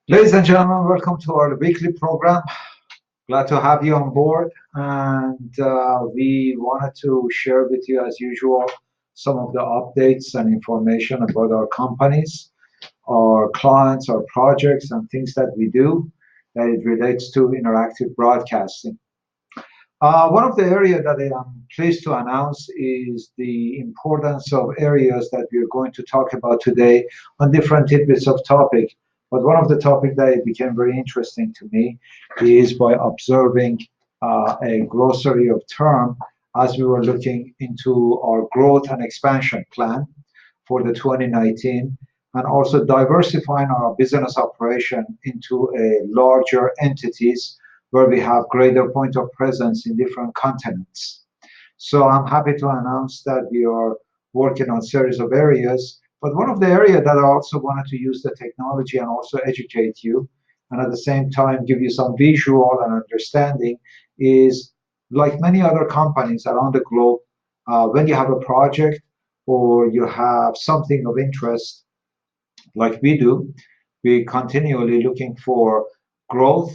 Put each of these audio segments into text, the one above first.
Ladies and gentlemen, welcome to our weekly program. Glad to have you on board. And we wanted to share with you, as usual, some of the updates and information about our companies, our clients, our projects, and things that we do that it relates to interactive broadcasting. One of the areas that I am pleased to announce is the importance of areas that we are going to talk about today on different tidbits of topic. But one of the topics that it became very interesting to me is by observing a glossary of term as we were looking into our growth and expansion plan for the 2019 and also diversifying our business operation into a larger entities where we have greater point of presence in different continents. So I'm happy to announce that we are working on a series of areas. But one of the areas that I also wanted to use the technology and also educate you, and at the same time give you some visual and understanding, is like many other companies around the globe, when you have a project or you have something of interest, like we do, we continually looking for growth,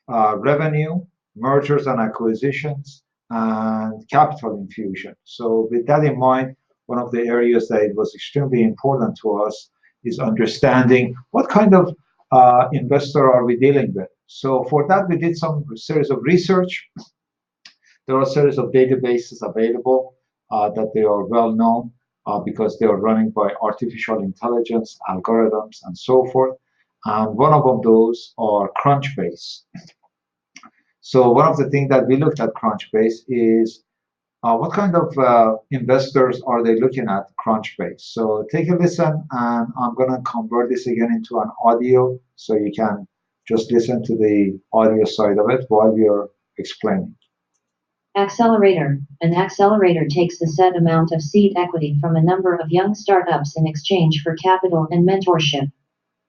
revenue, mergers and acquisitions, and capital infusion. So with that in mind, one of the areas that it was extremely important to us is understanding what kind of investor are we dealing with. So for that, we did some series of research. There are a series of databases available that they are well known because they are running by artificial intelligence, algorithms, and so forth. And one of those are Crunchbase. So one of the things that we looked at Crunchbase is what kind of investors are they looking at Crunchbase? So take a listen, and I'm going to convert this again into an audio so you can just listen to the audio side of it while we are explaining. Accelerator. An accelerator takes a set amount of seed equity from a number of young startups in exchange for capital and mentorship.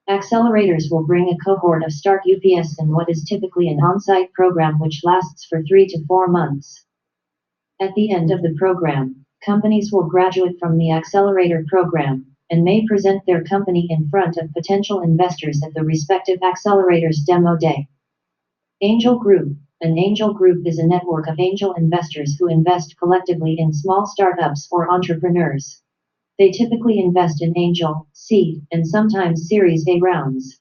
Accelerators will bring a cohort of start UPS in what is typically an on-site program which lasts for 3 to 4 months. At the end of the program, companies will graduate from the accelerator program and may present their company in front of potential investors at the respective accelerators demo day. Angel Group. An angel group is a network of angel investors who invest collectively in small startups or entrepreneurs. They typically invest in angel, seed, and sometimes Series A rounds.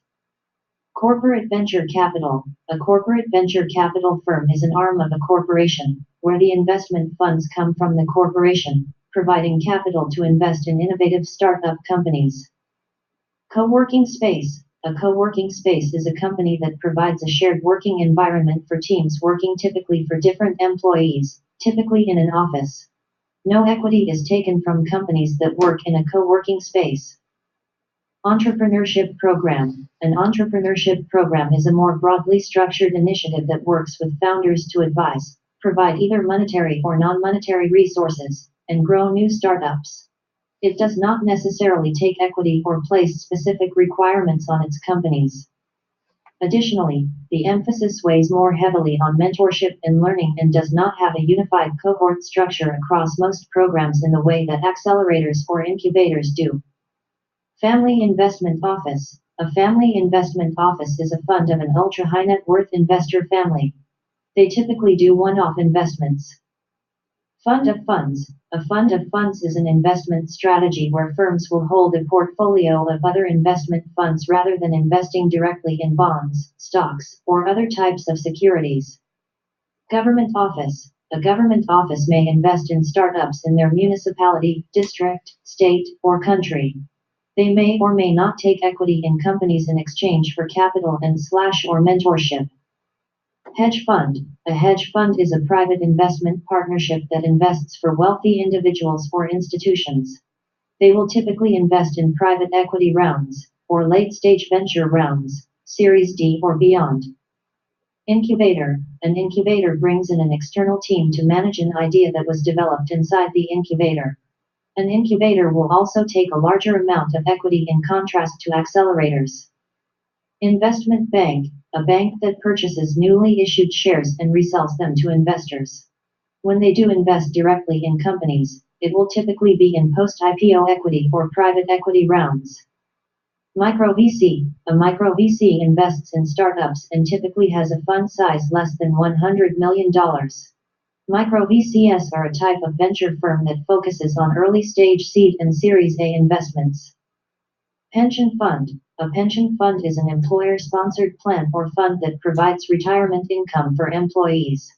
Corporate venture capital. A corporate venture capital firm is an arm of a corporation, where the investment funds come from the corporation, providing capital to invest in innovative startup companies. Co-working space. A co-working space is a company that provides a shared working environment for teams working typically for different employees, typically in an office. No equity is taken from companies that work in a co-working space. Entrepreneurship program. An entrepreneurship program is a more broadly structured initiative that works with founders to advise, provide either monetary or non-monetary resources, and grow new startups. It does not necessarily take equity or place specific requirements on its companies. Additionally, the emphasis weighs more heavily on mentorship and learning and does not have a unified cohort structure across most programs in the way that accelerators or incubators do. Family Investment Office. A family investment office is a fund of an ultra-high net worth investor family. They typically do one-off investments. Fund of funds. A fund of funds is an investment strategy where firms will hold a portfolio of other investment funds rather than investing directly in bonds, stocks, or other types of securities. Government office. A government office may invest in startups in their municipality, district, state, or country. They may or may not take equity in companies in exchange for capital and/or mentorship. Hedge fund. A hedge fund is a private investment partnership that invests for wealthy individuals or institutions. They will typically invest in private equity rounds, or late-stage venture rounds, Series D or beyond. Incubator. An incubator brings in an external team to manage an idea that was developed inside the incubator. An incubator will also take a larger amount of equity in contrast to accelerators. Investment bank. A bank that purchases newly issued shares and resells them to investors. When they do invest directly in companies, it will typically be in post-IPO equity or private equity rounds. Micro VC. A micro VC invests in startups and typically has a fund size less than $100 million. Micro VCs are a type of venture firm that focuses on early stage seed and Series A investments. Pension fund. A pension fund is an employer-sponsored plan or fund that provides retirement income for employees.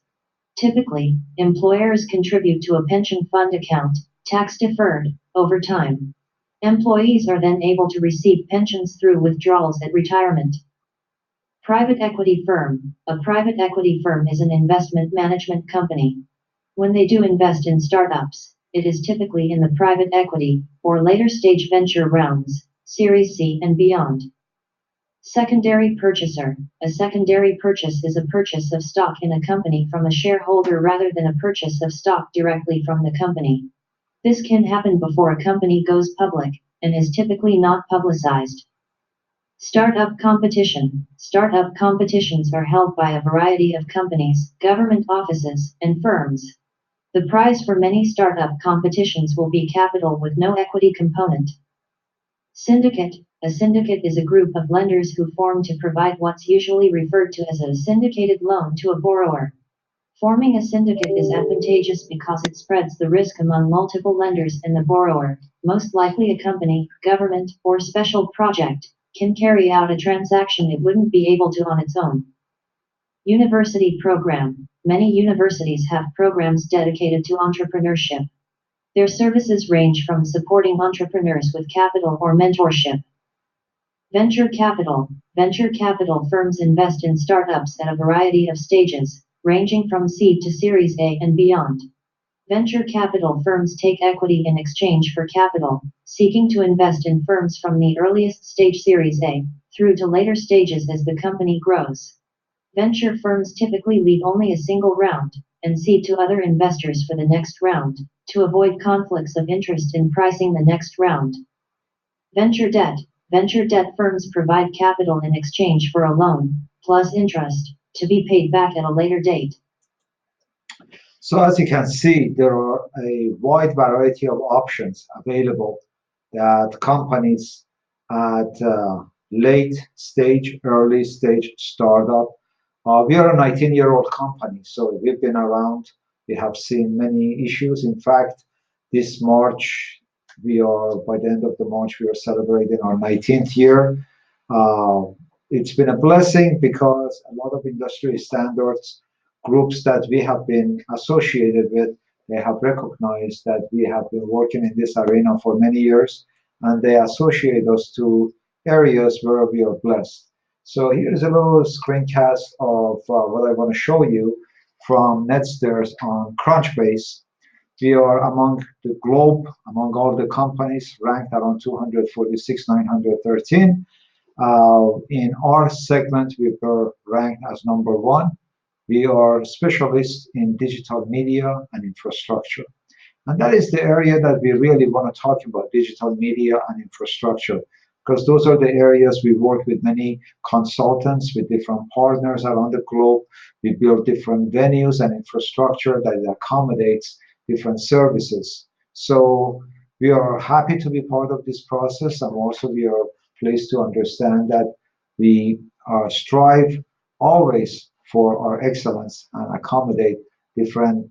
Typically, employers contribute to a pension fund account, tax-deferred, over time. Employees are then able to receive pensions through withdrawals at retirement. Private equity firm. A private equity firm is an investment management company. When they do invest in startups, it is typically in the private equity or later stage venture rounds, Series C and beyond. Secondary purchaser. A secondary purchase is a purchase of stock in a company from a shareholder rather than a purchase of stock directly from the company. This can happen before a company goes public and is typically not publicized. Startup competition. Startup competitions are held by a variety of companies, government offices, and firms. The prize for many startup competitions will be capital with no equity component. Syndicate. A syndicate is a group of lenders who form to provide what's usually referred to as a syndicated loan to a borrower. Forming a syndicate is advantageous because it spreads the risk among multiple lenders and the borrower, most likely a company, government, or special project, can carry out a transaction it wouldn't be able to on its own. University program. Many universities have programs dedicated to entrepreneurship. Their services range from supporting entrepreneurs with capital or mentorship. Venture capital. Venture capital firms invest in startups at a variety of stages, ranging from seed to Series A and beyond. Venture capital firms take equity in exchange for capital, seeking to invest in firms from the earliest stage Series A through to later stages as the company grows. Venture firms typically leave only a single round and cede to other investors for the next round to avoid conflicts of interest in pricing the next round. Venture debt. Venture debt firms provide capital in exchange for a loan, plus interest, to be paid back at a later date. So as you can see, there are a wide variety of options available that companies at late stage, early stage startup. We are a 19-year-old company, so we've been around. We have seen many issues. In fact, this March, by the end of the March, we are celebrating our 19th year. Uh, it's been a blessing because a lot of industry standards groups that we have been associated with, they have recognized that we have been working in this arena for many years, and they associate us to areas where we are blessed. So here's a little screencast of what I want to show you from NETSTAIRS on Crunchbase. We are among the globe, among all the companies, ranked around 246, 913. In our segment, we were ranked as number one. We are specialists in digital media and infrastructure. And that is the area that we really want to talk about, digital media and infrastructure, because those are the areas we work with many consultants, with different partners around the globe. We build different venues and infrastructure that accommodates different services. So we are happy to be part of this process, and also we are pleased to understand that we strive always for our excellence and accommodate different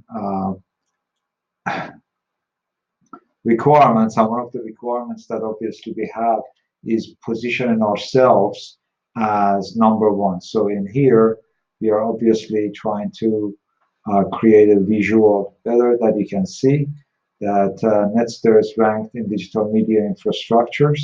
requirements. And one of the requirements that obviously we have is positioning ourselves as number one. So in here, we are obviously trying to create a visual better that you can see that NETSTAIRS ranked in digital media infrastructures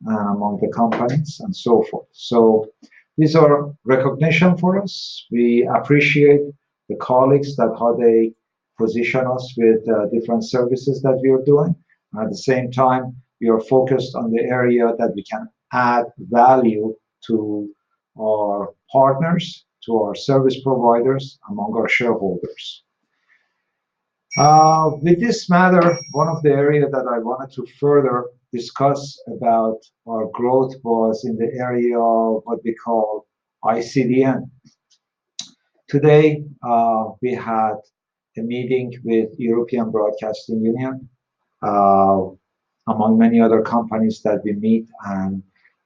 among the companies and so forth. So these are recognition for us. We appreciate the colleagues that how they position us with different services that we are doing. At the same time, we are focused on the area that we can add value to our partners, to our service providers, among our shareholders. With this matter, one of the areas that I wanted to further discuss about our growth was in the area of what we call ICDN. Today, we had a meeting with European Broadcasting Union, among many other companies that we meet, and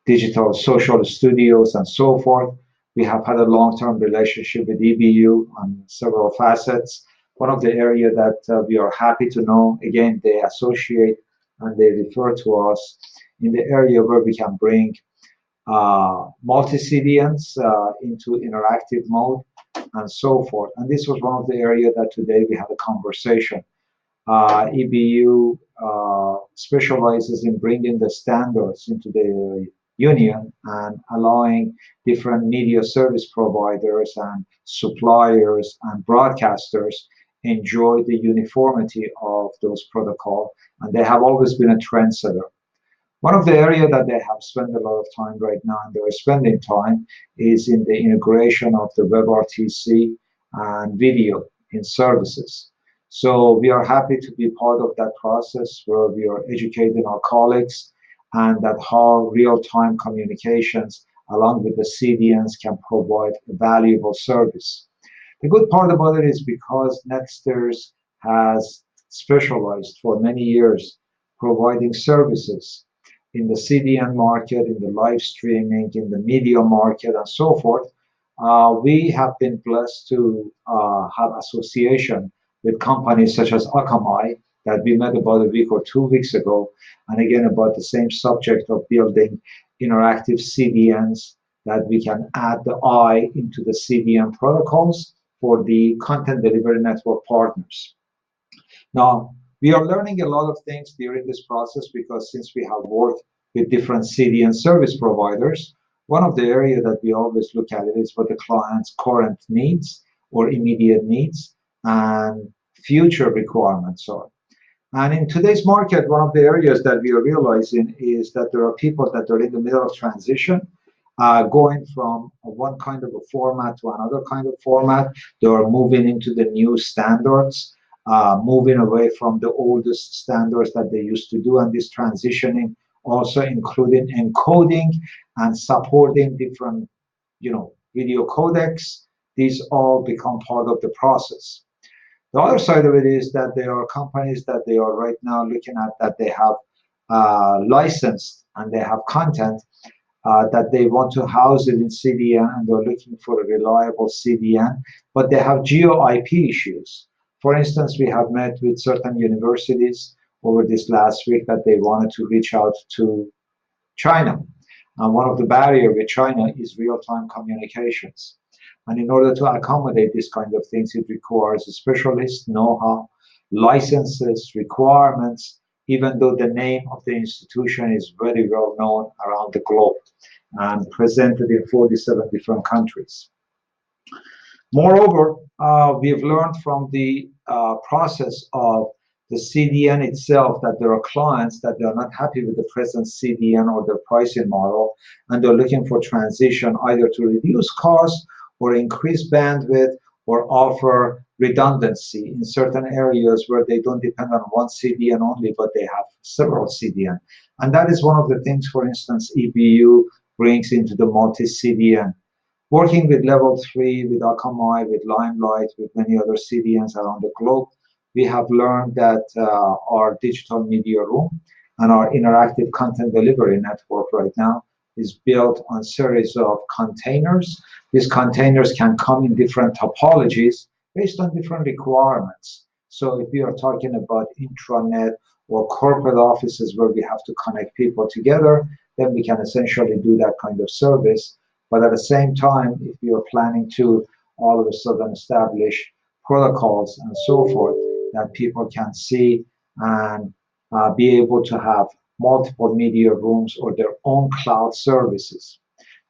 digital social studios, and so forth. We have had a long-term relationship with EBU on several facets. One of the areas that we are happy to know, again, they associate and they refer to us in the area where we can bring multi-CDNs into interactive mode and so forth. And this was one of the areas that today we had a conversation. EBU specializes in bringing the standards into the union and allowing different media service providers and suppliers and broadcasters enjoy the uniformity of those protocols. And they have always been a trendsetter. One of the areas that they have spent a lot of time right now, and they're spending time, is in the integration of the WebRTC and video in services. So we are happy to be part of that process where we are educating our colleagues and that how real-time communications along with the CDNs can provide a valuable service. The good part about it is because NETSTAIRS has specialized for many years providing services in the CDN market, in the live streaming, in the media market, and so forth. We have been blessed to have association with companies such as Akamai that we met about a week or 2 weeks ago, and again about the same subject of building interactive CDNs that we can add the I into the CDN protocols for the content delivery network partners. Now, we are learning a lot of things during this process because since we have worked with different CDN service providers, one of the areas that we always look at it is what the client's current needs or immediate needs and future requirements are. And in today's market, one of the areas that we are realizing is that there are people that are in the middle of transition, going from one kind of a format to another kind of format. They are moving into the new standards, moving away from the oldest standards that they used to do, and this transitioning also including encoding and supporting different, video codecs. These all become part of the process. The other side of it is that there are companies that they are right now looking at that they have licensed and they have content that they want to house it in CDN and they're looking for a reliable CDN, but they have geo IP issues. For instance, we have met with certain universities over this last week that they wanted to reach out to China. And one of the barriers with China is real-time communications. And in order to accommodate this kind of things, it requires a specialist know-how, licenses, requirements, even though the name of the institution is very well known around the globe and presented in 47 different countries. Moreover, we've learned from the process of the CDN itself that there are clients that they are not happy with the present CDN or their pricing model, and they're looking for transition either to reduce costs or increase bandwidth or offer redundancy in certain areas where they don't depend on one CDN only, but they have several CDN. And that is one of the things, for instance, EBU brings into the multi-CDN. Working with Level 3, with Akamai, with Limelight, with many other CDNs around the globe, we have learned that our digital media room and our interactive content delivery network right now is built on a series of containers. These containers can come in different topologies based on different requirements. So if we are talking about intranet or corporate offices where we have to connect people together, then we can essentially do that kind of service. But at the same time, if you are planning to all of a sudden establish protocols and so forth that people can see and be able to have multiple media rooms or their own cloud services.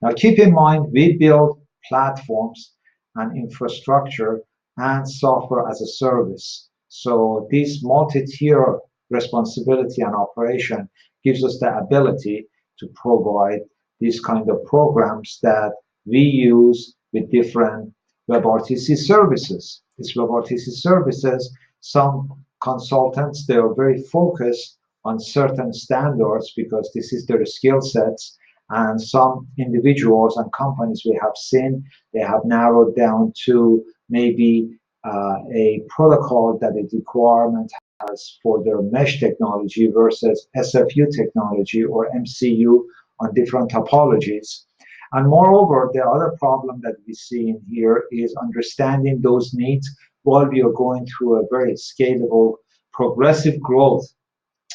Now, keep in mind, we build platforms and infrastructure and software as a service. So this multi-tier responsibility and operation gives us the ability to provide these kind of programs that we use with different WebRTC services. These WebRTC services, some consultants, they are very focused on certain standards because this is their skill sets, and some individuals and companies we have seen, they have narrowed down to maybe a protocol that a requirement has for their mesh technology versus SFU technology or MCU on different topologies. And moreover, the other problem that we see in here is understanding those needs while we are going through a very scalable, progressive growth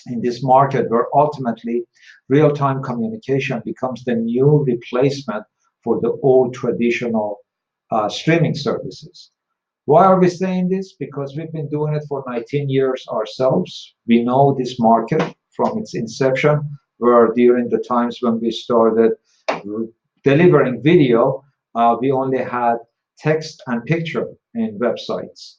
in this market, where ultimately real-time communication becomes the new replacement for the old traditional streaming services. Why are we saying this? Because we've been doing it for 19 years ourselves. We know this market from its inception, where during the times when we started delivering video, we only had text and picture in websites.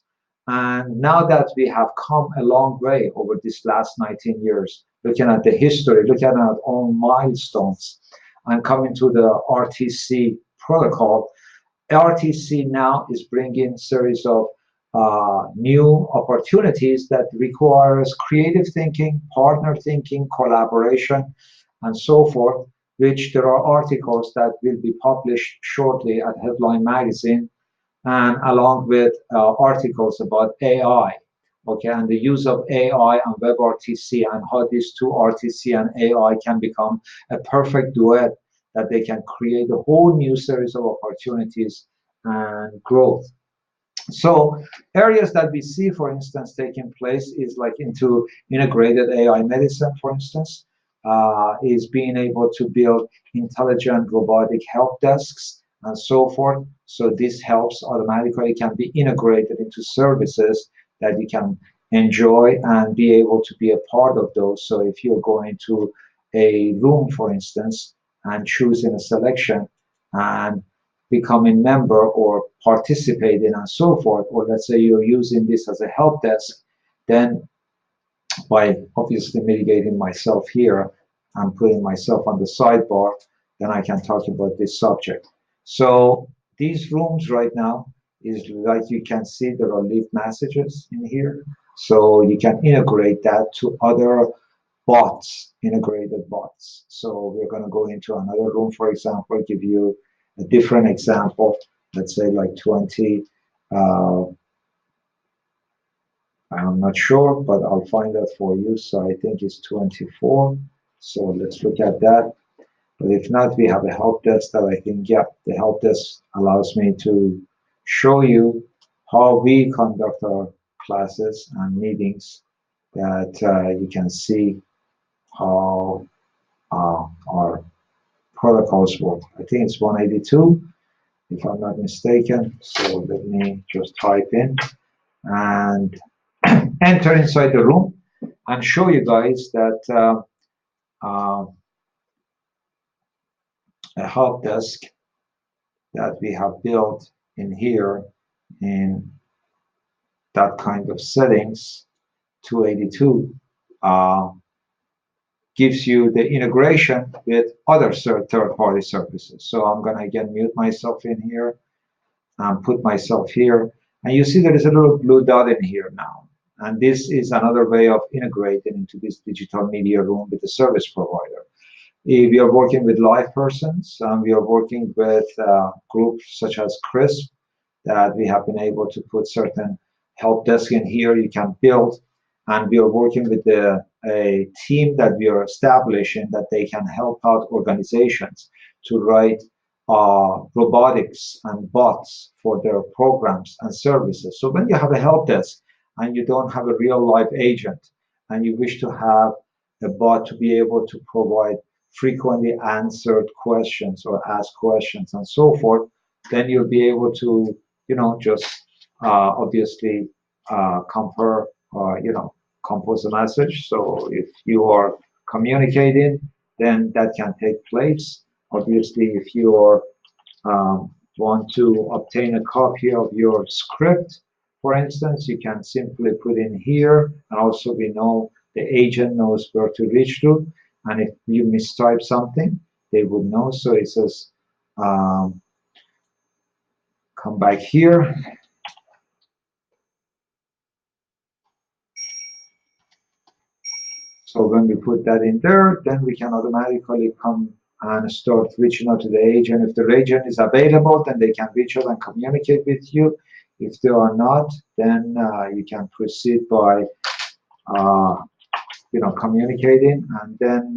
And now that we have come a long way over this last 19 years, looking at the history, looking at our own milestones, and coming to the RTC protocol, RTC now is bringing a series of new opportunities that requires creative thinking, partner thinking, collaboration, and so forth, which there are articles that will be published shortly at Headline Magazine, and along with articles about AI, okay, and the use of AI and WebRTC, and how these two, RTC and AI, can become a perfect duet, that they can create a whole new series of opportunities and growth. So areas that we see, for instance, taking place is like into integrated AI medicine, for instance, is being able to build intelligent robotic help desks and so forth. So this helps automatically, can be integrated into services that you can enjoy and be able to be a part of those. So if you're going to a room, for instance, and choosing a selection and becoming member or participating and so forth, or let's say you're using this as a help desk, then by obviously mitigating myself here and putting myself on the sidebar, then I can talk about this subject. So these rooms right now is like, you can see there are leave messages in here. So you can integrate that to other bots, integrated bots. So we're going to go into another room, for example, give you a different example, let's say like 20, I'm not sure, but I'll find that for you. So I think it's 24. So let's look at that. But if not, we have a help desk that I think, yeah, the help desk allows me to show you how we conduct our classes and meetings, that you can see how our protocols work. I think it's 182, if I'm not mistaken. So let me just type in and enter inside the room and show you guys that a help desk that we have built in here in that kind of settings, 282, gives you the integration with other third-party services. So I'm going to again mute myself in here and put myself here. And you see there is a little blue dot in here now. And this is another way of integrating into this digital media room with the service provider. If we are working with live persons, we are working with groups such as CRISP, that we have been able to put certain help desk in here you can build. And we are working with a team that we are establishing, that they can help out organizations to write robotics and bots for their programs and services. So when you have a help desk and you don't have a real live agent, and you wish to have a bot to be able to provide frequently answered questions or ask questions and so forth, then you'll be able to, just obviously compare, compose a message. So if you are communicating, then that can take place. Obviously, if you are want to obtain a copy of your script, for instance, you can simply put in here, and also we know the agent knows where to reach to, and if you mistype something, they would know. So it says, come back here. So when we put that in there, then we can automatically come and start reaching out to the agent. If the agent is available, then they can reach out and communicate with you. If they are not, then you can proceed by, communicating, and then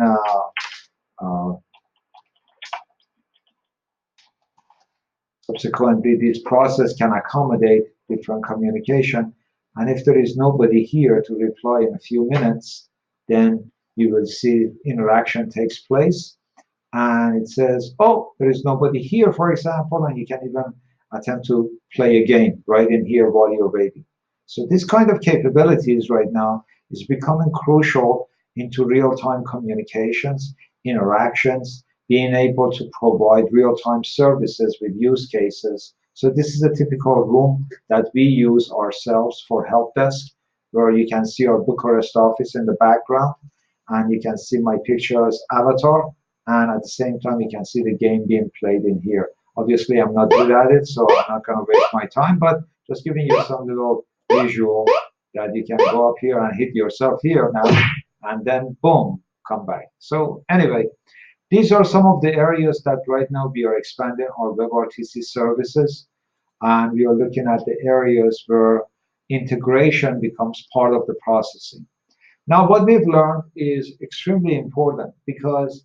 Subsequently, this process can accommodate different communication. And if there is nobody here to reply in a few minutes, then you will see interaction takes place. And it says, oh, there is nobody here, for example, and you can even attempt to play a game right in here while you're waiting. So this kind of capabilities right now is becoming crucial into real-time communications, interactions, being able to provide real-time services with use cases. So this is a typical room that we use ourselves for help desk, where you can see our Bucharest office in the background, and you can see my picture as avatar, and at the same time you can see the game being played in here. Obviously, I'm not good at it, so I'm not going to waste my time, but just giving you some little visual that you can go up here and hit yourself here now, and then boom, come back. So anyway, these are some of the areas that right now we are expanding our WebRTC services, and we are looking at the areas where integration becomes part of the processing. Now, what we've learned is extremely important because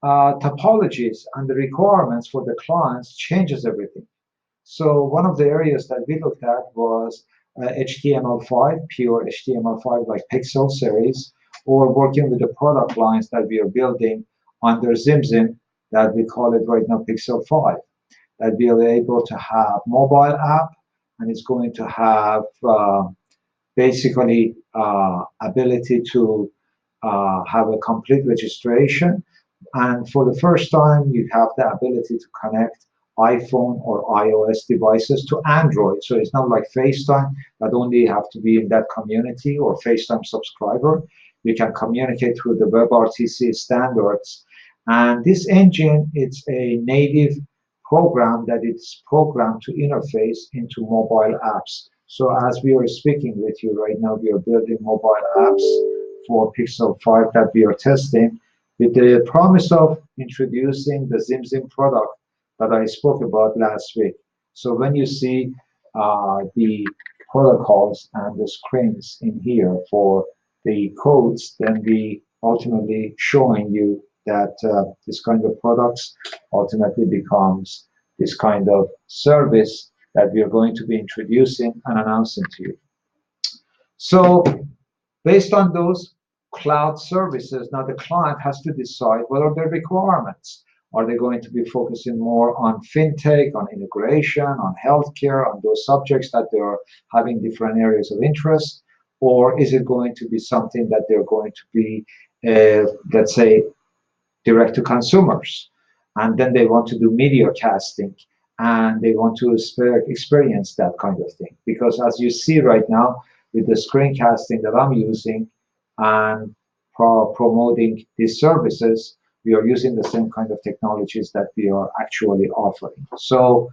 topologies and the requirements for the clients changes everything. So one of the areas that we looked at was HTML5, pure HTML5 like Pixel series, or working with the product lines that we are building under ZimZim that we call it right now Pixel 5, that we are able to have mobile app, and it's going to have basically ability to have a complete registration. And for the first time, you have the ability to connect iPhone or iOS devices to Android. So it's not like FaceTime that only have to be in that community or FaceTime subscriber. You can communicate through the WebRTC standards. And this engine, it's a native program that it's programmed to interface into mobile apps. So as we are speaking with you right now, we are building mobile apps for Pixel 5 that we are testing with the promise of introducing the ZimZim product that I spoke about last week. So when you see the protocols and the screens in here for the codes, then we ultimately showing you that this kind of products ultimately becomes this kind of service that we are going to be introducing and announcing to you. So based on those cloud services, now the client has to decide what are their requirements. Are they going to be focusing more on fintech, on integration, on healthcare, on those subjects that they are having different areas of interest? Or is it going to be something that they're going to be, let's say, direct to consumers? And then they want to do media casting, and they want to experience that kind of thing. Because as you see right now, with the screencasting that I'm using and promoting these services, we are using the same kind of technologies that we are actually offering. So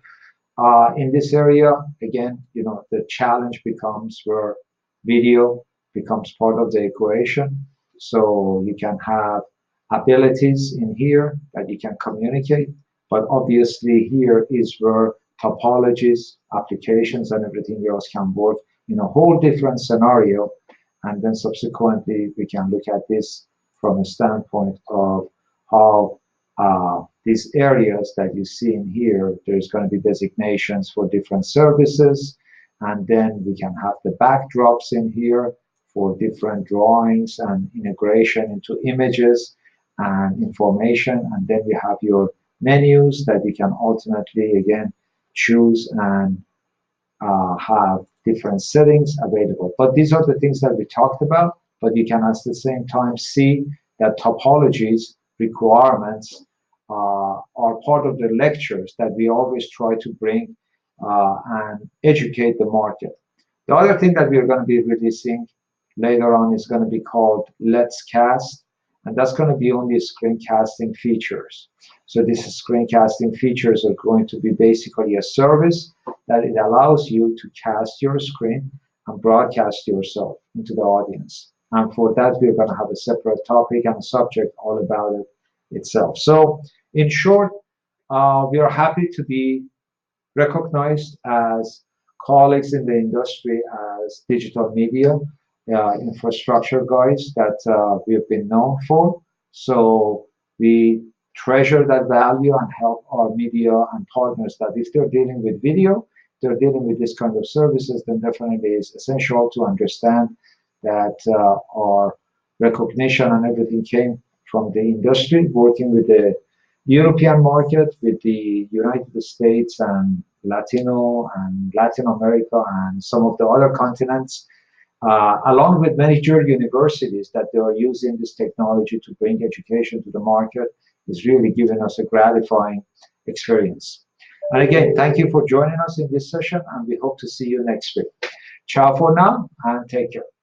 in this area, again, the challenge becomes where video becomes part of the equation. So you can have abilities in here that you can communicate, but obviously here is where topologies, applications, and everything else can work in a whole different scenario. And then subsequently, we can look at this from a standpoint of how these areas that you see in here, there's going to be designations for different services. And then we can have the backdrops in here for different drawings and integration into images and information. And then you have your menus that you can ultimately, again, choose and have different settings available. But these are the things that we talked about, but you can at the same time see that topologies requirements are part of the lectures that we always try to bring and educate the market. The other thing that we are going to be releasing later on is going to be called Let's Cast, and that's going to be only screencasting features. So these screencasting features are going to be basically a service that it allows you to cast your screen and broadcast yourself into the audience. And for that, we're going to have a separate topic and subject all about it itself. So in short, we are happy to be recognized as colleagues in the industry as digital media infrastructure guys that we have been known for. So we treasure that value and help our media and partners that if they're dealing with video, they're dealing with this kind of services, then definitely it's essential to understand that our recognition and everything came from the industry, working with the European market, with the United States and Latino and Latin America and some of the other continents, along with major universities that they are using this technology to bring education to the market, is really giving us a gratifying experience. And again, thank you for joining us in this session, and we hope to see you next week. Ciao for now, and take care.